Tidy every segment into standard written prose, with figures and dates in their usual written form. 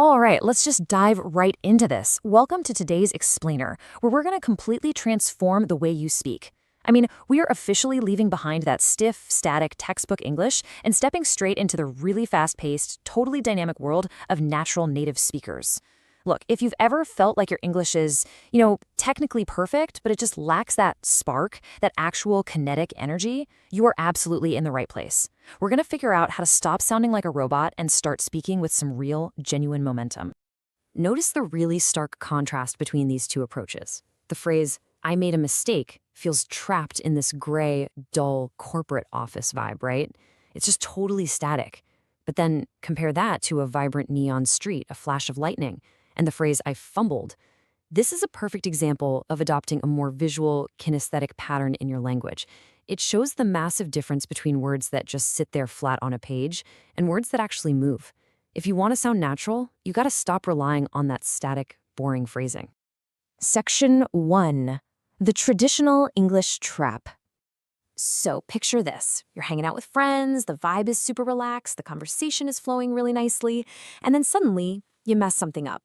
All right, let's just dive right into this. Welcome to today's explainer, where we're going to completely transform the way you speak. We are officially leaving behind that stiff, static textbook English and stepping straight into the really fast-paced, totally dynamic world of natural native speakers. Look, if you've ever felt like your English is, technically perfect, but it just lacks that spark, that actual kinetic energy, you are absolutely in the right place. We're going to figure out how to stop sounding like a robot and start speaking with some real, genuine momentum. Notice the really stark contrast between these two approaches. The phrase, "I made a mistake," feels trapped in this gray, dull, corporate office vibe, right? It's just totally static. But then compare that to a vibrant neon street, a flash of lightning, and the phrase, "I fumbled." This is a perfect example of adopting a more visual, kinesthetic pattern in your language. It shows the massive difference between words that just sit there flat on a page and words that actually move. If you want to sound natural, you got to stop relying on that static, boring phrasing. Section 1. The traditional English trap. So picture this. You're hanging out with friends, the vibe is super relaxed, the conversation is flowing really nicely, and then suddenly you mess something up.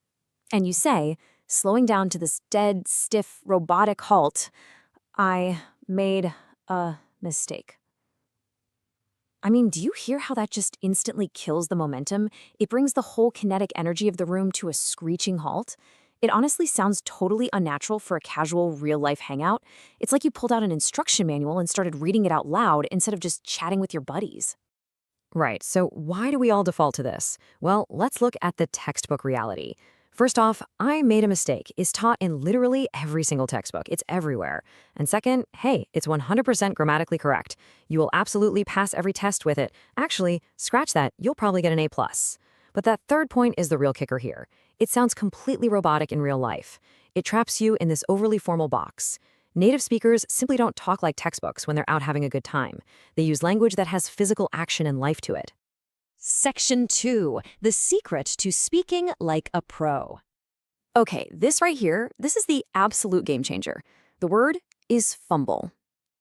And you say, slowing down to this dead, stiff, robotic halt, "I made a mistake." Do you hear how that just instantly kills the momentum? It brings the whole kinetic energy of the room to a screeching halt. It honestly sounds totally unnatural for a casual, real-life hangout. It's like you pulled out an instruction manual and started reading it out loud instead of just chatting with your buddies. Right, so why do we all default to this? Well, let's look at the textbook reality. First off, "I made a mistake" is taught in literally every single textbook. It's everywhere. And second, hey, it's 100% grammatically correct. You will absolutely pass every test with it. Actually, scratch that, you'll probably get an A+. But that third point is the real kicker here. It sounds completely robotic in real life. It traps you in this overly formal box. Native speakers simply don't talk like textbooks when they're out having a good time. They use language that has physical action and life to it. Section 2. The secret to speaking like a pro. Okay, this right here, this is the absolute game changer. The word is fumble.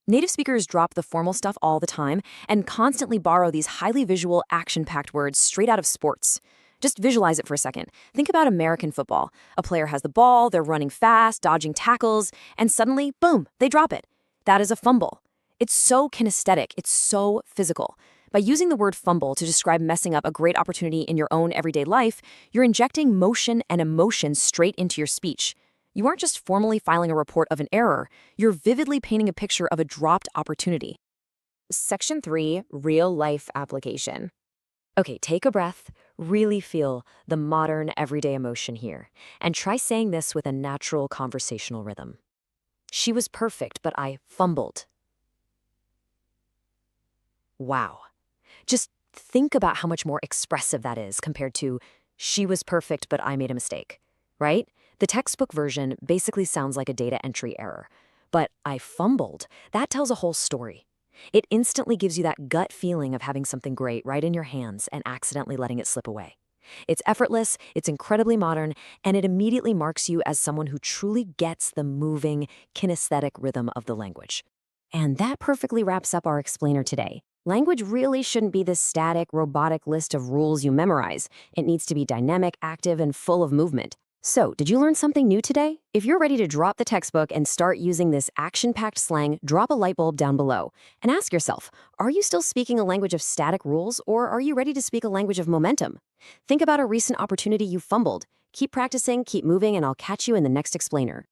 Native speakers drop the formal stuff all the time and constantly borrow these highly visual, action-packed words straight out of sports. Just visualize it for a second. Think about American football. A player has the ball, they're running fast, dodging tackles, and suddenly, boom, they drop it. That is a fumble. It's so kinesthetic, it's so physical. By using the word fumble to describe messing up a great opportunity in your own everyday life, you're injecting motion and emotion straight into your speech. You aren't just formally filing a report of an error, you're vividly painting a picture of a dropped opportunity. Section 3, real-life application. Okay, take a breath, really feel the modern, everyday emotion here, and try saying this with a natural conversational rhythm. "She was perfect, but I fumbled." Wow. Just think about how much more expressive that is compared to "she was perfect, but I made a mistake," right? The textbook version basically sounds like a data entry error. But "I fumbled," that tells a whole story. It instantly gives you that gut feeling of having something great right in your hands and accidentally letting it slip away. It's effortless, it's incredibly modern, and it immediately marks you as someone who truly gets the moving, kinesthetic rhythm of the language. And that perfectly wraps up our explainer today. Language really shouldn't be this static, robotic list of rules you memorize. It needs to be dynamic, active, and full of movement. So, did you learn something new today? If you're ready to drop the textbook and start using this action-packed slang, drop a light bulb down below. And ask yourself, are you still speaking a language of static rules, or are you ready to speak a language of momentum? Think about a recent opportunity you fumbled. Keep practicing, keep moving, and I'll catch you in the next explainer.